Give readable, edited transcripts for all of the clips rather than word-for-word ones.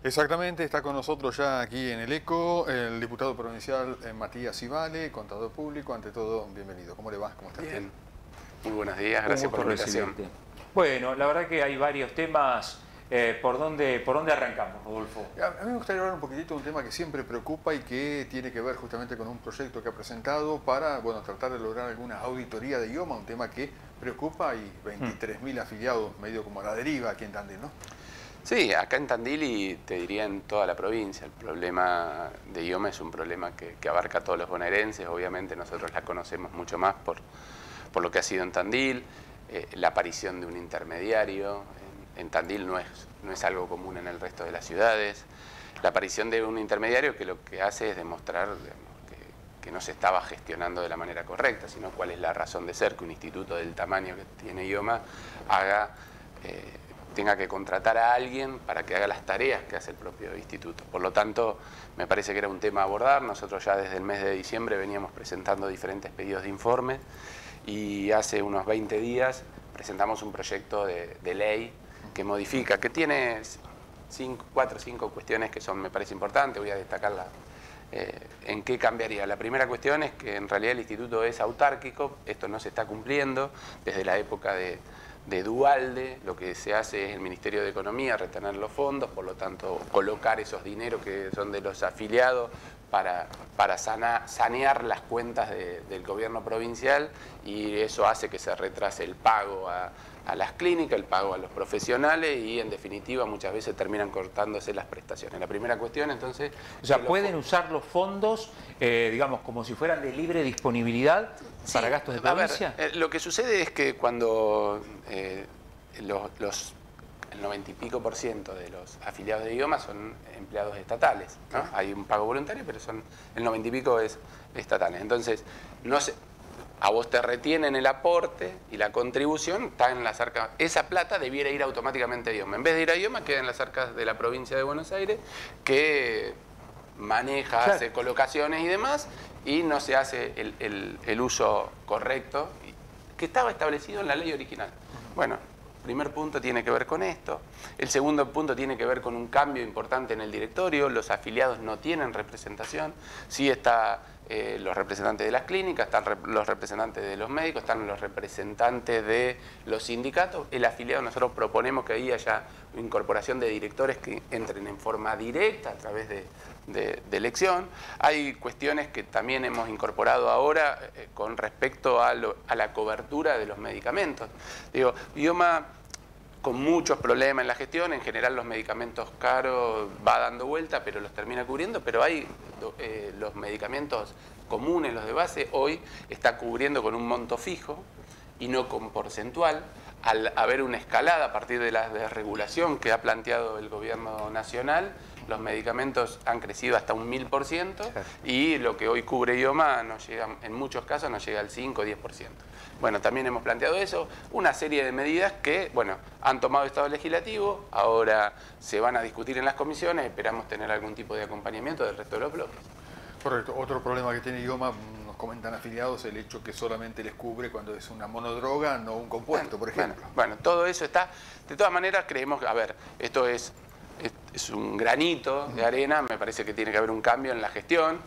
Exactamente, está con nosotros ya aquí en el ECO el diputado provincial Matías Civale, contador público. Ante todo, bienvenido. ¿Cómo le va? ¿Cómo está? Bien, muy buenos días, gracias por la invitación. Bueno, la verdad que hay varios temas. ¿Por dónde arrancamos, Rodolfo? A mí me gustaría hablar un poquitito de un tema que siempre preocupa y que tiene que ver justamente con un proyecto que ha presentado para, bueno, tratar de lograr alguna auditoría de IOMA, un tema que preocupa y 23.000 afiliados medio como a la deriva aquí en Tandil, ¿no? Sí, acá en Tandil y te diría en toda la provincia. El problema de IOMA es un problema que abarca a todos los bonaerenses. Obviamente nosotros la conocemos mucho más por lo que ha sido en Tandil. La aparición de un intermediario en Tandil no es algo común en el resto de las ciudades. La aparición de un intermediario que lo que hace es demostrar, digamos, que no se estaba gestionando de la manera correcta, sino cuál es la razón de ser que un instituto del tamaño que tiene IOMA tenga que contratar a alguien para que haga las tareas que hace el propio instituto. Por lo tanto, me parece que era un tema a abordar. Nosotros ya desde el mes de diciembre veníamos presentando diferentes pedidos de informe y hace unos 20 días presentamos un proyecto de ley que modifica, que tiene 4 o 5 cuestiones que son, me parece importantes. Voy a destacarlas. ¿En qué cambiaría? La primera cuestión es que en realidad el instituto es autárquico. Esto no se está cumpliendo desde la época de Duhalde. Lo que se hace es el Ministerio de Economía retener los fondos, por lo tanto colocar esos dineros que son de los afiliados para sanear las cuentas del gobierno provincial, y eso hace que se retrase el pago a las clínicas, el pago a los profesionales y en definitiva muchas veces terminan cortándose las prestaciones. La primera cuestión entonces... O sea, ¿pueden usar los fondos, digamos, como si fueran de libre disponibilidad para gastos de provincia? A ver, lo que sucede es que cuando el 90 y pico % de los afiliados de IOMA son empleados estatales, ¿no? Hay un pago voluntario, pero el 90 y pico es estatal. Entonces, a vos te retienen el aporte y la contribución está en las arcas. Esa plata debiera ir automáticamente a IOMA. En vez de ir a IOMA, queda en las arcas de la provincia de Buenos Aires, que maneja, claro, hace colocaciones y demás, y no se hace el uso correcto que estaba establecido en la ley original. Bueno, el primer punto tiene que ver con esto. El segundo punto tiene que ver con un cambio importante en el directorio. Los afiliados no tienen representación. Sí está los representantes de las clínicas, están los representantes de los médicos, están los representantes de los sindicatos. El afiliado, nosotros proponemos que ahí haya incorporación de directores que entren en forma directa a través de elección. Hay cuestiones que también hemos incorporado ahora con respecto a la cobertura de los medicamentos. Digo, IOMA, con muchos problemas en la gestión, en general los medicamentos caros va dando vuelta, pero los termina cubriendo, pero hay los medicamentos comunes, los de base, hoy está cubriendo con un monto fijo y no con porcentual. Al haber una escalada a partir de la desregulación que ha planteado el gobierno nacional, los medicamentos han crecido hasta un 1000% y lo que hoy cubre IOMA no llega, en muchos casos no llega al 5 o 10%. Bueno, también hemos planteado eso, una serie de medidas que, bueno, han tomado estado legislativo, ahora se van a discutir en las comisiones, esperamos tener algún tipo de acompañamiento del resto de los bloques. Correcto. Otro problema que tiene IOMA, nos comentan afiliados, el hecho que solamente les cubre cuando es una monodroga, no un compuesto, por ejemplo. Bueno, todo eso está. De todas maneras, creemos que, a ver, esto es un granito de arena. Me parece que tiene que haber un cambio en la gestión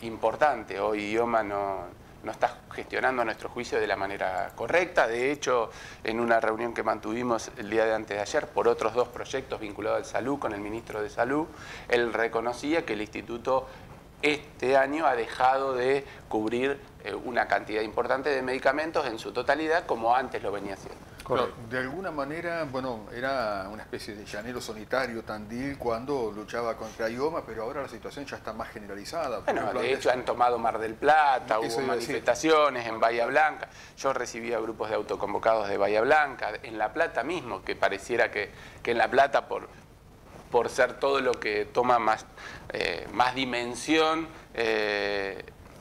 importante. Hoy IOMA no está gestionando a nuestro juicio de la manera correcta. De hecho, en una reunión que mantuvimos el día de antes de ayer por otros 2 proyectos vinculados al salud con el ministro de Salud, él reconocía que el instituto este año ha dejado de cubrir una cantidad importante de medicamentos en su totalidad como antes lo venía haciendo. Pero de alguna manera, bueno, era una especie de llanero solitario Tandil cuando luchaba contra IOMA, pero ahora la situación ya está más generalizada. Bueno, ejemplo, de hecho han tomado Mar del Plata, hubo manifestaciones en Bahía Blanca. Yo recibía grupos de autoconvocados de Bahía Blanca, en La Plata mismo, que pareciera que en La Plata por ser todo lo que toma más dimensión,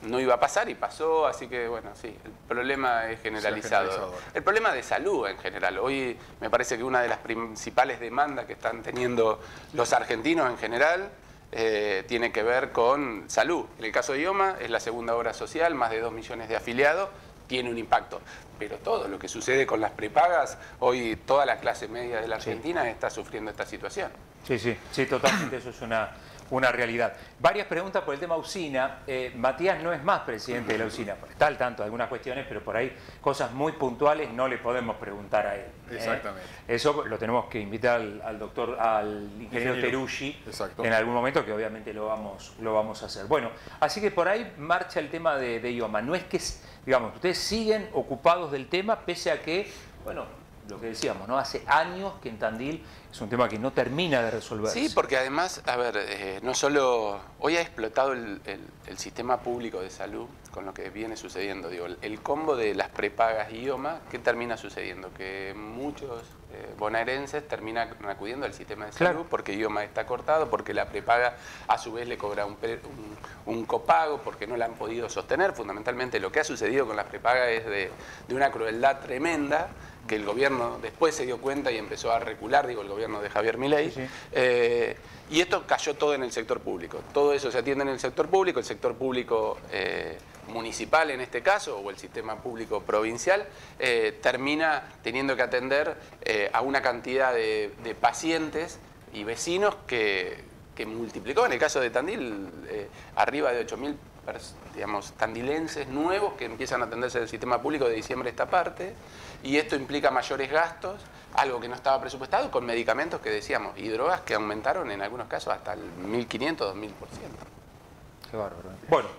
no iba a pasar y pasó, así que bueno, sí, el problema es generalizado. El problema de salud en general. Hoy me parece que una de las principales demandas que están teniendo los argentinos en general tiene que ver con salud. En el caso de IOMA es la segunda obra social, más de 2 millones de afiliados, tiene un impacto. Pero todo lo que sucede con las prepagas, hoy toda la clase media de la Argentina está sufriendo esta situación. Sí, totalmente, eso es una realidad. Varias preguntas por el tema usina. Matías no es más presidente de la usina, está al tanto de algunas cuestiones, pero por ahí cosas muy puntuales no le podemos preguntar a él. Exactamente. Eso lo tenemos que invitar al ingeniero Teruggi en algún momento, que obviamente lo vamos a hacer. Bueno, así que por ahí marcha el tema de IOMA. No es que, digamos, ustedes siguen ocupados del tema, pese a que, bueno, lo que decíamos, ¿no? Hace años que en Tandil es un tema que no termina de resolverse. Sí, porque además, a ver, no solo... Hoy ha explotado el sistema público de salud con lo que viene sucediendo. Digo, el combo de las prepagas y IOMA, ¿qué termina sucediendo? Que muchos bonaerenses terminan acudiendo al sistema de salud porque IOMA está cortado, porque la prepaga a su vez le cobra un copago, porque no la han podido sostener. Fundamentalmente lo que ha sucedido con las prepagas es de una crueldad tremenda, que el gobierno después se dio cuenta y empezó a recular, digo, el gobierno de Javier Milei. Y esto cayó todo en el sector público. Todo eso se atiende en el sector público municipal en este caso, o el sistema público provincial, termina teniendo que atender a una cantidad de pacientes y vecinos que multiplicó, en el caso de Tandil, arriba de 8.000 digamos, tandilenses nuevos que empiezan a atenderse del sistema público de diciembre a esta parte, y esto implica mayores gastos, algo que no estaba presupuestado, con medicamentos que decíamos, y drogas que aumentaron en algunos casos hasta el 1.500, 2.000%. Qué bárbaro. Bueno,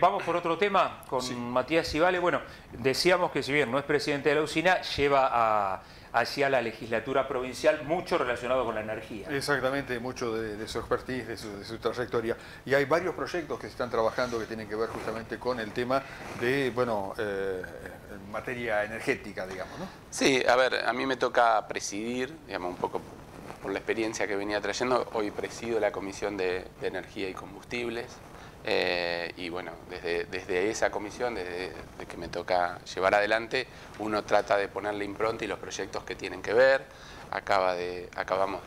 vamos por otro tema con Matías Civale. Bueno, decíamos que si bien no es presidente de la usina, lleva hacia la legislatura provincial mucho relacionado con la energía. Exactamente, mucho de su expertise, de su trayectoria. Y hay varios proyectos que se están trabajando que tienen que ver justamente con el tema de, bueno, materia energética, digamos, ¿no? Sí, a ver, a mí me toca presidir, digamos, un poco por la experiencia que venía trayendo. Hoy presido la Comisión de Energía y Combustibles. Y bueno, desde esa comisión, desde que me toca llevar adelante, uno trata de ponerle impronta y los proyectos que tienen que ver. Acabamos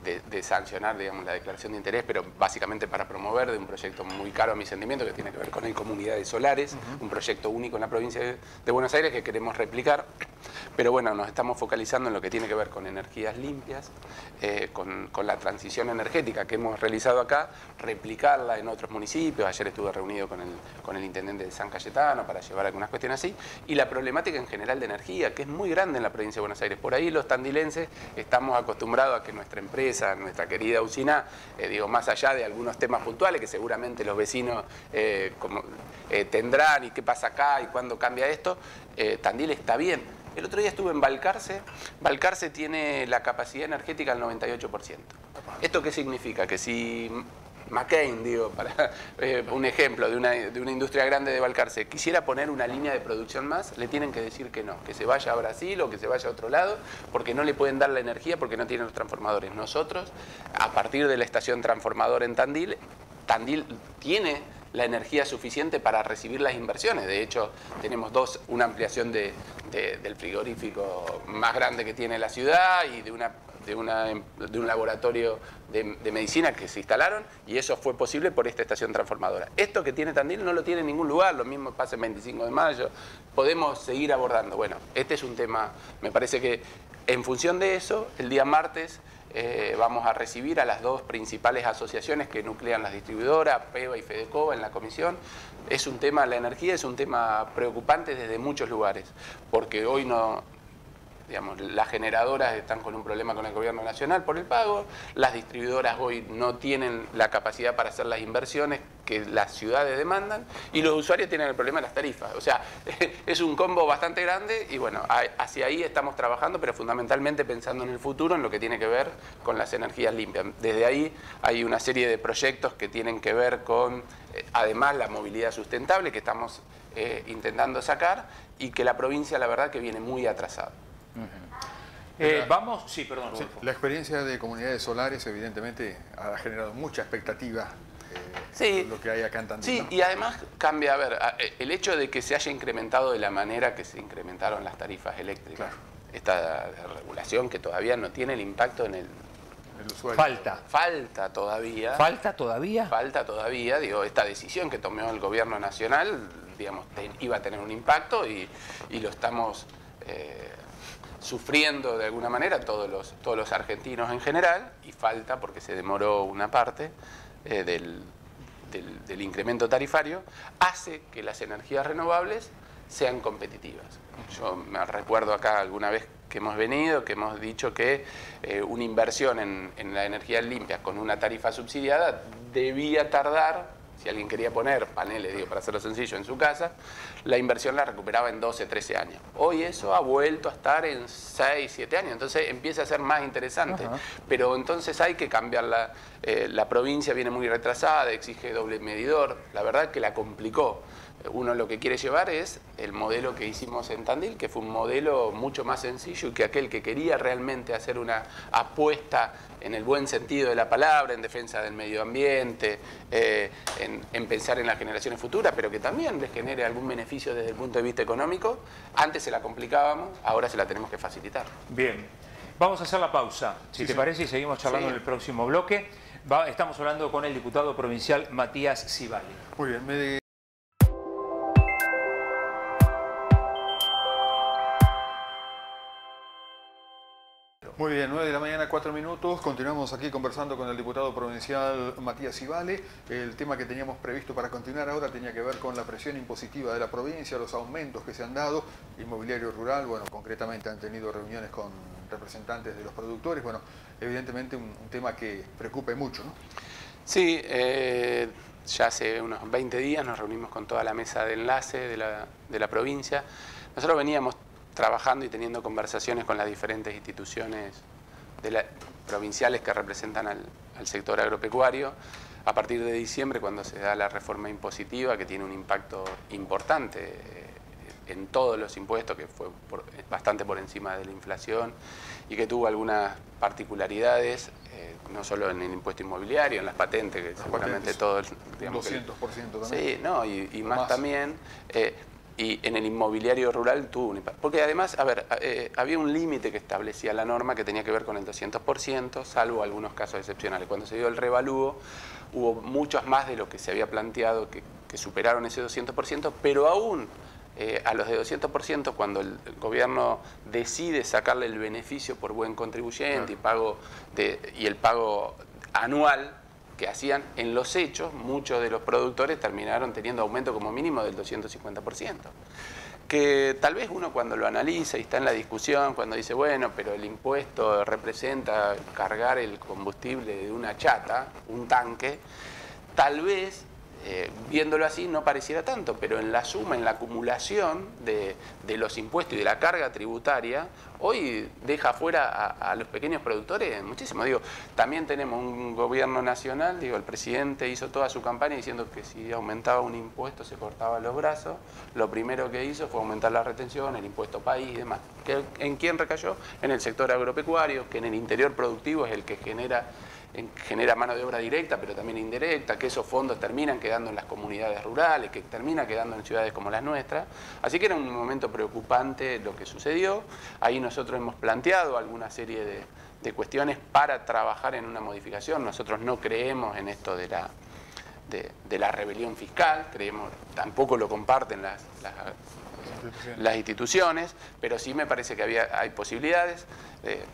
de sancionar, digamos, la declaración de interés, pero básicamente para promover de un proyecto muy caro a mi sentimiento, que tiene que ver con el comunidades solares, un proyecto único en la provincia de Buenos Aires que queremos replicar. Pero bueno, nos estamos focalizando en lo que tiene que ver con energías limpias, con la transición energética que hemos realizado acá, replicarla en otros municipios. Ayer estuve reunido con el intendente de San Cayetano para llevar algunas cuestiones así, y la problemática en general de energía, que es muy grande en la provincia de Buenos Aires. Por ahí los tandilenses estamos acostumbrados a que nuestra empresa, nuestra querida usina, digo, más allá de algunos temas puntuales que seguramente los vecinos tendrán, y qué pasa acá y cuándo cambia esto, Tandil está bien. El otro día estuve en Balcarce. Balcarce tiene la capacidad energética al 98%. ¿Esto qué significa? Que si McCain, digo, para un ejemplo de una industria grande de Balcarce, quisiera poner una línea de producción más, le tienen que decir que no, que se vaya a Brasil o que se vaya a otro lado, porque no le pueden dar la energía, porque no tienen los transformadores. Nosotros, a partir de la estación transformadora en Tandil, Tandil tiene la energía suficiente para recibir las inversiones. De hecho, tenemos una ampliación del frigorífico más grande que tiene la ciudad y de un laboratorio de medicina que se instalaron, y eso fue posible por esta estación transformadora. Esto que tiene Tandil no lo tiene en ningún lugar, lo mismo pasa en 25 de mayo. Podemos seguir abordando. Bueno, este es un tema, me parece que en función de eso, el día martes vamos a recibir a las dos principales asociaciones que nuclean las distribuidoras, PEVA y Fedecoba, en la comisión. Es un tema, la energía es un tema preocupante desde muchos lugares, porque hoy no, digamos, las generadoras están con un problema con el gobierno nacional por el pago, las distribuidoras hoy no tienen la capacidad para hacer las inversiones que las ciudades demandan, y los usuarios tienen el problema de las tarifas. O sea, es un combo bastante grande, y bueno, hacia ahí estamos trabajando, pero fundamentalmente pensando en el futuro, en lo que tiene que ver con las energías limpias. Desde ahí hay una serie de proyectos que tienen que ver con, además, la movilidad sustentable que estamos intentando sacar, y que la provincia, la verdad, que viene muy atrasada. Vamos, sí, perdón. Sí, la experiencia de comunidades solares evidentemente ha generado mucha expectativa, sí, lo que hay acá en Tandil. Sí, ¿no? y además cambia, a ver, el hecho de que se haya incrementado de la manera que se incrementaron las tarifas eléctricas, claro, esta regulación que todavía no tiene el impacto en el usuario. Falta todavía. ¿Falta todavía? Falta todavía, digo, esta decisión que tomó el gobierno nacional, digamos, iba a tener un impacto, y lo estamos sufriendo de alguna manera todos los argentinos en general, y falta, porque se demoró una parte del incremento tarifario, hace que las energías renovables sean competitivas. Yo me recuerdo acá alguna vez que hemos venido, que hemos dicho que una inversión en la energía limpia con una tarifa subsidiada debía tardar, si alguien quería poner paneles, digo, para hacerlo sencillo, en su casa, la inversión la recuperaba en 12, 13 años. Hoy eso ha vuelto a estar en 6, 7 años, entonces empieza a ser más interesante. Pero entonces hay que cambiar la provincia, viene muy retrasada, exige doble medidor, la verdad que la complicó. Uno lo que quiere llevar es el modelo que hicimos en Tandil, que fue un modelo mucho más sencillo y que aquel que quería realmente hacer una apuesta en el buen sentido de la palabra, en defensa del medio ambiente, en pensar en las generaciones futuras, pero que también les genere algún beneficio desde el punto de vista económico, antes se la complicábamos, ahora se la tenemos que facilitar. Bien, vamos a hacer la pausa, si te parece, y seguimos charlando en el próximo bloque. Estamos hablando con el diputado provincial Matías Civale. Muy bien, Muy bien, 9 de la mañana, 4 minutos. Continuamos aquí conversando con el diputado provincial Matías Civale. El tema que teníamos previsto para continuar ahora tenía que ver con la presión impositiva de la provincia, los aumentos que se han dado. Inmobiliario rural, bueno, concretamente han tenido reuniones con representantes de los productores. Bueno, evidentemente un tema que preocupa mucho, ¿no? Sí, ya hace unos 20 días nos reunimos con toda la mesa de enlace de la provincia. Nosotros veníamos trabajando y teniendo conversaciones con las diferentes instituciones provinciales que representan al sector agropecuario. A partir de diciembre, cuando se da la reforma impositiva, que tiene un impacto importante en todos los impuestos, que fue bastante por encima de la inflación y que tuvo algunas particularidades, no solo en el impuesto inmobiliario, en las patentes, que seguramente todos... 200% también. Sí, no, y más también... y en el inmobiliario rural tuvo un impacto. Porque además, a ver, había un límite que establecía la norma que tenía que ver con el 200%, salvo algunos casos excepcionales. Cuando se dio el revalúo, hubo muchos más de lo que se había planteado que superaron ese 200%, pero aún a los de 200%, cuando el gobierno decide sacarle el beneficio por buen contribuyente y el pago anual que hacían, en los hechos, muchos de los productores terminaron teniendo aumento como mínimo del 250%. Que tal vez uno cuando lo analiza y está en la discusión, cuando dice, bueno, pero el impuesto representa cargar el combustible de una chata, un tanque, tal vez, viéndolo así, no pareciera tanto, pero en la suma, en la acumulación de los impuestos y de la carga tributaria, hoy deja fuera a los pequeños productores muchísimo. Digo, también tenemos un gobierno nacional, digo, el presidente hizo toda su campaña diciendo que si aumentaba un impuesto se cortaba los brazos. Lo primero que hizo fue aumentar la retención, el impuesto país y demás. ¿En quién recayó? En el sector agropecuario, que en el interior productivo es el que genera mano de obra directa, pero también indirecta, que esos fondos terminan quedando en las comunidades rurales, que termina quedando en ciudades como las nuestras. Así que era un momento preocupante lo que sucedió. Ahí nosotros hemos planteado alguna serie de cuestiones para trabajar en una modificación. Nosotros no creemos en esto de la rebelión fiscal, tampoco lo comparten las instituciones, pero sí me parece que hay posibilidades,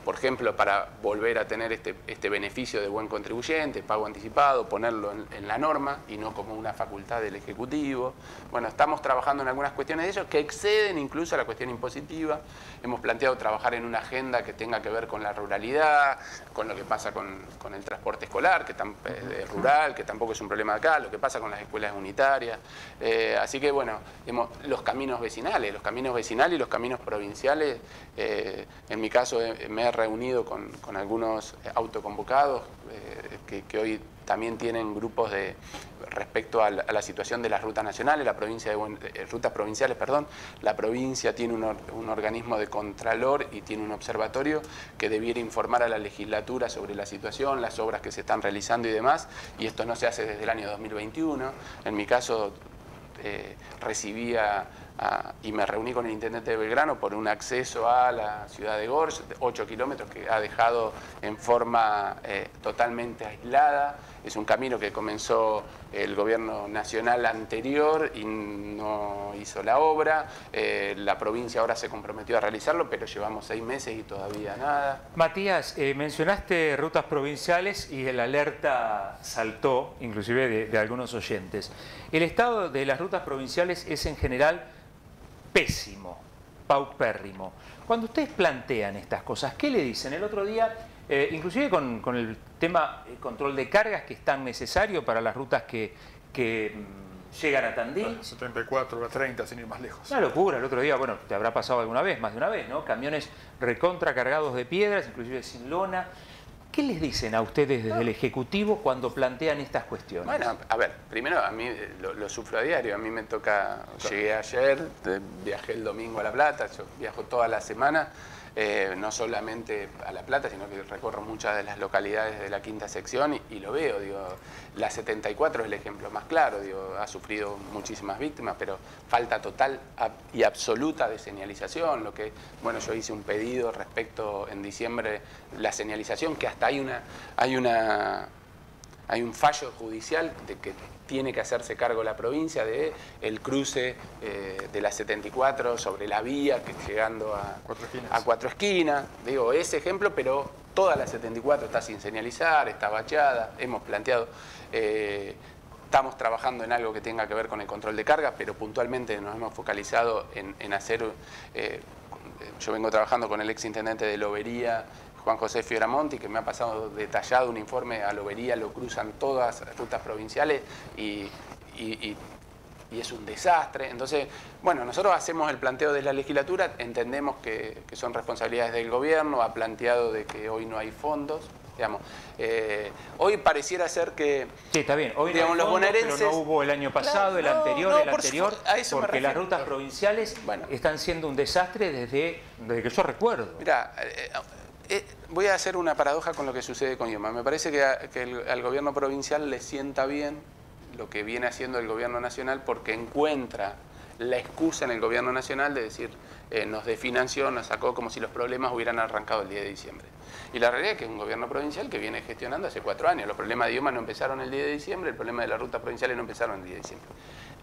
por ejemplo, para volver a tener este beneficio de buen contribuyente, pago anticipado, ponerlo en la norma y no como una facultad del Ejecutivo. Bueno, estamos trabajando en algunas cuestiones de ellos que exceden incluso a la cuestión impositiva. Hemos planteado trabajar en una agenda que tenga que ver con la ruralidad, con lo que pasa con el transporte escolar, que rural, que tampoco es un problema de acá, lo que pasa con las escuelas unitarias. Así que, bueno, los caminos vecinales y los caminos provinciales. En mi caso me he reunido con algunos autoconvocados que hoy también tienen grupos respecto a la situación de las rutas nacionales, rutas provinciales, perdón. La provincia tiene un organismo de contralor y tiene un observatorio que debiera informar a la legislatura sobre la situación, las obras que se están realizando y demás, y esto no se hace desde el año 2021. En mi caso recibía y me reuní con el intendente de Belgrano por un acceso a la ciudad de Gorge, 8 kilómetros que ha dejado en forma totalmente aislada. Es un camino que comenzó el gobierno nacional anterior y no hizo la obra. La provincia ahora se comprometió a realizarlo, pero llevamos 6 meses y todavía nada. Matías, mencionaste rutas provinciales y el alerta saltó, inclusive de algunos oyentes. El estado de las rutas provinciales es en general pésimo, paupérrimo. Cuando ustedes plantean estas cosas, ¿qué le dicen? El otro día, inclusive con el tema control de cargas que es tan necesario para las rutas que llegan a Tandil. 74, la 30, sin ir más lejos. Una locura. El otro día, bueno, te habrá pasado alguna vez, más de una vez, ¿no? Camiones recontra cargados de piedras, inclusive sin lona. ¿Qué les dicen a ustedes desde el Ejecutivo cuando plantean estas cuestiones? Bueno, a ver, primero a mí lo sufro a diario. A mí me toca, llegué ayer, viajé el domingo a La Plata, yo viajo toda la semana. No solamente a La Plata, sino que recorro muchas de las localidades de la quinta sección y lo veo, digo, la 74 es el ejemplo más claro, digo, ha sufrido muchísimas víctimas, pero falta total y absoluta de señalización, lo que, bueno, yo hice un pedido respecto en diciembre, la señalización, que hasta hay un fallo judicial de que tiene que hacerse cargo la provincia de el cruce de la 74 sobre la vía, que llegando a Cuatro Esquinas. Digo, ese ejemplo, pero toda la 74 está sin señalizar, está bachada. Hemos planteado, estamos trabajando en algo que tenga que ver con el control de cargas, pero puntualmente nos hemos focalizado en hacer, yo vengo trabajando con el exintendente de Lobería, Juan José Fioramonti, que me ha pasado detallado un informe a Lobería, lo cruzan todas las rutas provinciales y es un desastre. Entonces, bueno, nosotros hacemos el planteo de la legislatura, entendemos que son responsabilidades del gobierno, ha planteado de que hoy no hay fondos. Digamos, hoy pareciera ser que... Sí, está bien, hoy digamos, no hay fondos, los bonaerenses, pero no hubo el año pasado, el anterior, porque las rutas provinciales están siendo un desastre desde que yo recuerdo. Mirá, voy a hacer una paradoja con lo que sucede con IOMA. Me parece que al gobierno provincial le sienta bien lo que viene haciendo el gobierno nacional porque encuentra la excusa en el gobierno nacional de decir nos desfinanció, nos sacó como si los problemas hubieran arrancado el 10 de diciembre. Y la realidad es que es un gobierno provincial que viene gestionando hace 4 años. Los problemas de IOMA no empezaron el 10 de diciembre, el problema de las rutas provinciales no empezaron el 10 de diciembre.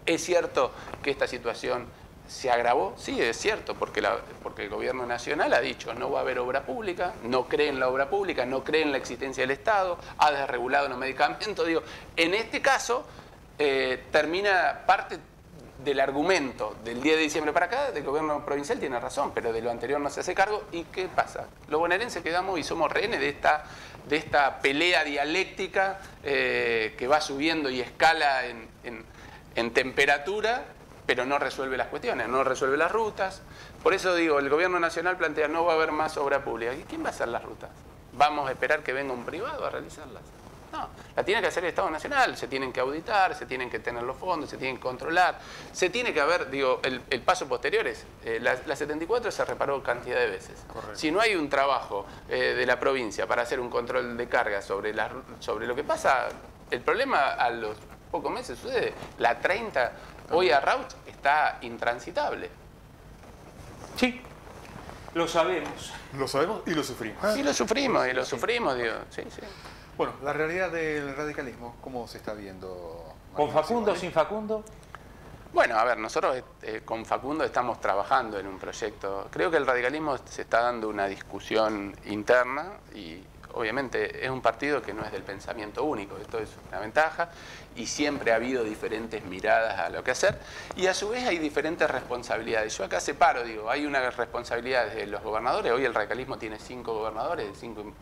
¿Es cierto que esta situación se agravó? Sí, es cierto, porque el gobierno nacional ha dicho no va a haber obra pública, no cree en la obra pública, no cree en la existencia del Estado, ha desregulado los medicamentos. Digo, en este caso termina parte del argumento del 10 de diciembre para acá, del gobierno provincial tiene razón, pero de lo anterior no se hace cargo. ¿Y qué pasa? Los bonaerenses quedamos y somos rehenes de esta pelea dialéctica que va subiendo y escala en temperatura, pero no resuelve las cuestiones, no resuelve las rutas. Por eso digo, el gobierno nacional plantea no va a haber más obra pública. ¿Y quién va a hacer las rutas? ¿Vamos a esperar que venga un privado a realizarlas? No, la tiene que hacer el Estado Nacional, se tienen que auditar, se tienen que tener los fondos, se tienen que controlar, se tiene que haber, digo, el paso posterior es, la 74 se reparó cantidad de veces. Correcto. Si no hay un trabajo de la provincia para hacer un control de carga sobre lo que pasa, el problema a los pocos meses sucede. La 30, hoy a Rauch, está intransitable. Sí, lo sabemos. Lo sabemos y lo sufrimos. Y lo sufrimos, digo, sí. Bueno, la realidad del radicalismo, ¿cómo se está viendo? ¿Con Facundo o sin Facundo? Bueno, a ver, nosotros con Facundo estamos trabajando en un proyecto. Creo que el radicalismo se está dando una discusión interna y obviamente es un partido que no es del pensamiento único, esto es una ventaja y siempre ha habido diferentes miradas a lo que hacer y a su vez hay diferentes responsabilidades. Yo acá separo, digo, hay una responsabilidad de los gobernadores, hoy el radicalismo tiene 5 gobernadores, 5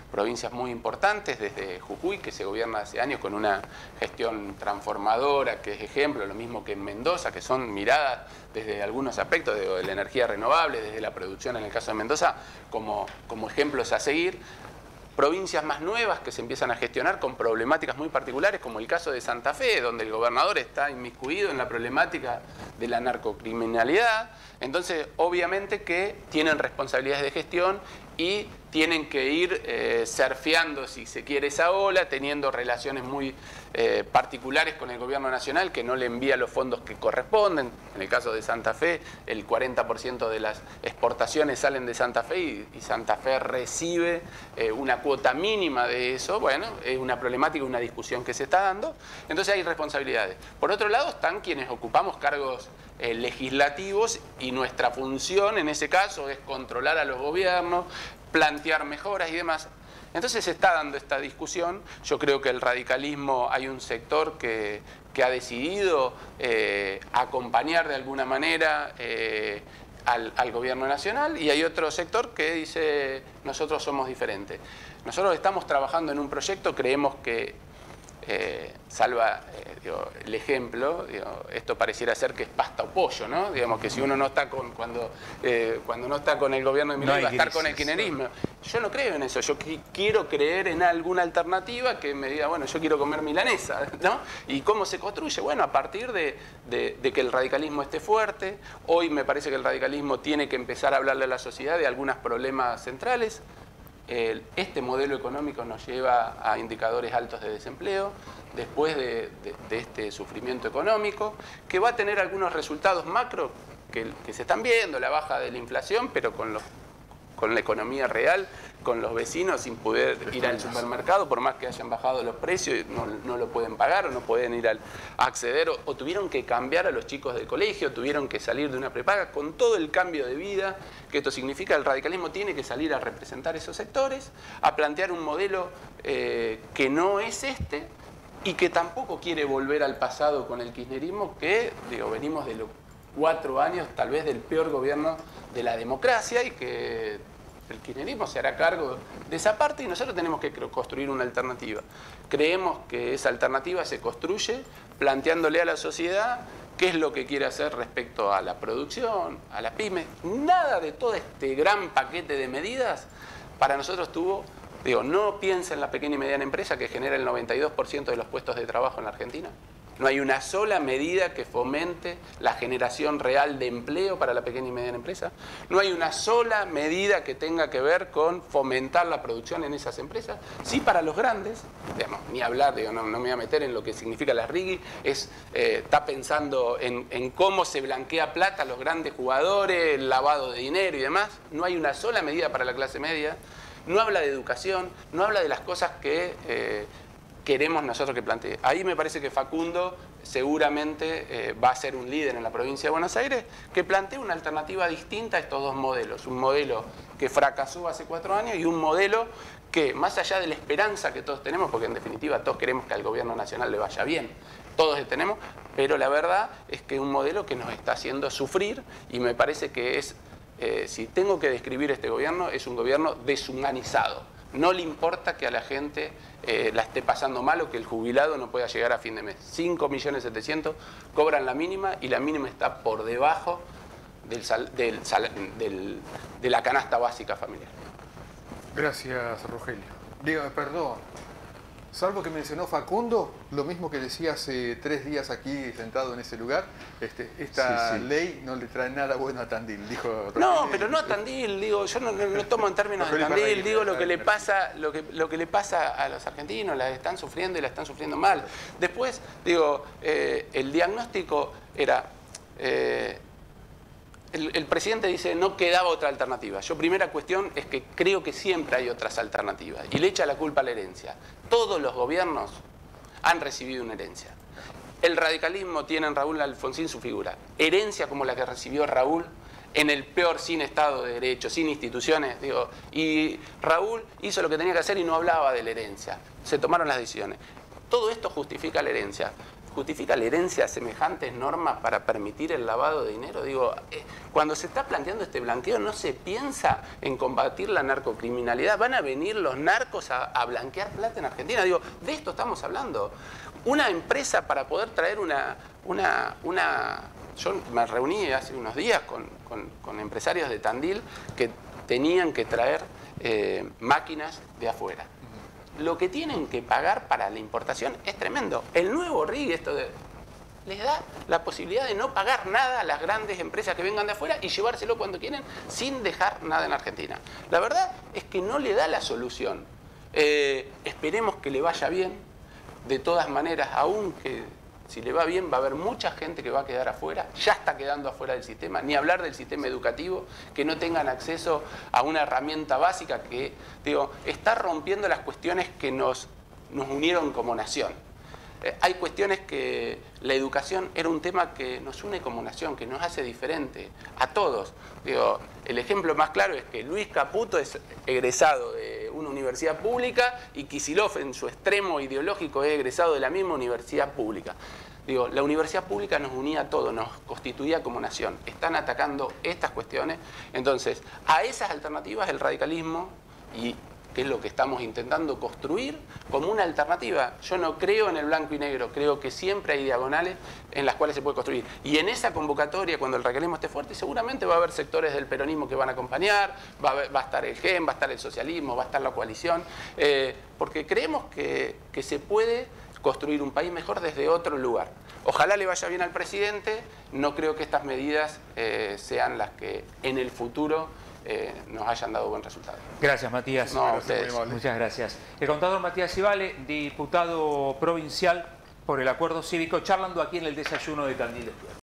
provincias muy importantes, desde Jujuy, que se gobierna hace años con una gestión transformadora, que es ejemplo, lo mismo que en Mendoza, que son miradas desde algunos aspectos de la energía renovable, desde la producción en el caso de Mendoza, como ejemplos a seguir. Provincias más nuevas que se empiezan a gestionar con problemáticas muy particulares, como el caso de Santa Fe, donde el gobernador está inmiscuido en la problemática de la narcocriminalidad. Entonces, obviamente que tienen responsabilidades de gestión y tienen que ir surfeando, si se quiere, esa ola, teniendo relaciones muy particulares con el gobierno nacional, que no le envía los fondos que corresponden. En el caso de Santa Fe, el 40% de las exportaciones salen de Santa Fe y Santa Fe recibe una cuota mínima de eso. Bueno, es una problemática, una discusión que se está dando. Entonces hay responsabilidades. Por otro lado están quienes ocupamos cargos legislativos, y nuestra función en ese caso es controlar a los gobiernos, plantear mejoras y demás. Entonces se está dando esta discusión. Yo creo que el radicalismo, hay un sector que ha decidido acompañar de alguna manera al gobierno nacional, y hay otro sector que dice nosotros somos diferentes. Nosotros estamos trabajando en un proyecto, creemos que salva el ejemplo, esto pareciera ser que es pasta o pollo, ¿no? Digamos que si uno no está cuando no está con el gobierno de Milei, va a estar con el kirchnerismo. Yo no creo en eso, yo quiero creer en alguna alternativa que me diga, bueno, yo quiero comer milanesa, ¿no? ¿Y cómo se construye? Bueno, a partir de que el radicalismo esté fuerte. Hoy me parece que el radicalismo tiene que empezar a hablarle a la sociedad de algunos problemas centrales. Este modelo económico nos lleva a indicadores altos de desempleo, después de este sufrimiento económico, que va a tener algunos resultados macro que se están viendo, la baja de la inflación, pero con la economía real, con los vecinos sin poder ir al supermercado, por más que hayan bajado los precios, no lo pueden pagar o no pueden ir a acceder, o tuvieron que cambiar a los chicos del colegio, tuvieron que salir de una prepaga, con todo el cambio de vida que esto significa. El radicalismo tiene que salir a representar esos sectores, a plantear un modelo que no es este, y que tampoco quiere volver al pasado con el kirchnerismo, que venimos de los 4 años tal vez del peor gobierno de la democracia, y que el kirchnerismo se hará cargo de esa parte, y nosotros tenemos que construir una alternativa. Creemos que esa alternativa se construye planteándole a la sociedad qué es lo que quiere hacer respecto a la producción, a las pymes. Nada de todo este gran paquete de medidas para nosotros tuvo, no piensa en la pequeña y mediana empresa, que genera el 92% de los puestos de trabajo en la Argentina. No hay una sola medida que fomente la generación real de empleo para la pequeña y mediana empresa. No hay una sola medida que tenga que ver con fomentar la producción en esas empresas. Sí, para los grandes, ni hablar, no me voy a meter en lo que significa la RIGI, está pensando en cómo se blanquea plata a los grandes jugadores, el lavado de dinero y demás. No hay una sola medida para la clase media. No habla de educación, no habla de las cosas que queremos nosotros que plantee. Ahí me parece que Facundo seguramente va a ser un líder en la provincia de Buenos Aires, que plantee una alternativa distinta a estos dos modelos. Un modelo que fracasó hace 4 años y un modelo que, más allá de la esperanza que todos tenemos, porque en definitiva todos queremos que al gobierno nacional le vaya bien, todos tenemos, pero la verdad es que es un modelo que nos está haciendo sufrir, y me parece que es, si tengo que describir este gobierno, es un gobierno deshumanizado. No le importa que a la gente la esté pasando mal, o que el jubilado no pueda llegar a fin de mes. 5.700.000 cobran la mínima, y la mínima está por debajo de la canasta básica familiar. Gracias, Rogelio. Dígame, perdón. Salvo que mencionó Facundo, lo mismo que decía hace 3 días aquí sentado en ese lugar, esta ley no le trae nada bueno a Tandil, dijo Rogelio. No, pero no a Tandil, yo no tomo en términos de Tandil, digo lo que le pasa a los argentinos, la están sufriendo y la están sufriendo mal. Después, el diagnóstico era, el presidente dice no quedaba otra alternativa. Yo, primera cuestión es que creo que siempre hay otras alternativas, y le echa la culpa a la herencia. Todos los gobiernos han recibido una herencia. El radicalismo tiene en Raúl Alfonsín su figura. Herencia como la que recibió Raúl en el peor, sin Estado de Derecho, sin instituciones. Y Raúl hizo lo que tenía que hacer y no hablaba de la herencia. Se tomaron las decisiones. Todo esto justifica la herencia. ¿Justifica la herencia semejantes normas para permitir el lavado de dinero? Cuando se está planteando este blanqueo, no se piensa en combatir la narcocriminalidad. Van a venir los narcos a blanquear plata en Argentina. De esto estamos hablando. Una empresa, para poder traer yo me reuní hace unos días con empresarios de Tandil que tenían que traer máquinas de afuera. Lo que tienen que pagar para la importación es tremendo. El nuevo RIG, les da la posibilidad de no pagar nada a las grandes empresas que vengan de afuera y llevárselo cuando quieren sin dejar nada en Argentina. La verdad es que no le da la solución. Esperemos que le vaya bien. De todas maneras, aunque si le va bien, va a haber mucha gente que va a quedar afuera, ya está quedando afuera del sistema, ni hablar del sistema educativo, que no tengan acceso a una herramienta básica que, digo, está rompiendo las cuestiones que nos unieron como nación. Hay cuestiones que la educación era un tema que nos une como nación, que nos hace diferente a todos. Digo, el ejemplo más claro es que Luis Caputo es egresado de una universidad pública y Kicillof en su extremo ideológico es egresado de la misma universidad pública. Digo, la universidad pública nos unía a todos, nos constituía como nación. Están atacando estas cuestiones. Entonces, a esas alternativas el radicalismo, y que es lo que estamos intentando construir como una alternativa. Yo no creo en el blanco y negro, creo que siempre hay diagonales en las cuales se puede construir. Y en esa convocatoria, cuando el radicalismo esté fuerte, seguramente va a haber sectores del peronismo que van a acompañar, va a estar el GEM, va a estar el socialismo, va a estar la coalición, porque creemos que se puede construir un país mejor desde otro lugar. Ojalá le vaya bien al presidente, no creo que estas medidas sean las que en el futuro nos hayan dado buen resultado. Gracias, Matías. No, ustedes. Muchas gracias. El contador Matías Ivale, diputado provincial por el Acuerdo Cívico, charlando aquí en el desayuno de Tandil Despierto.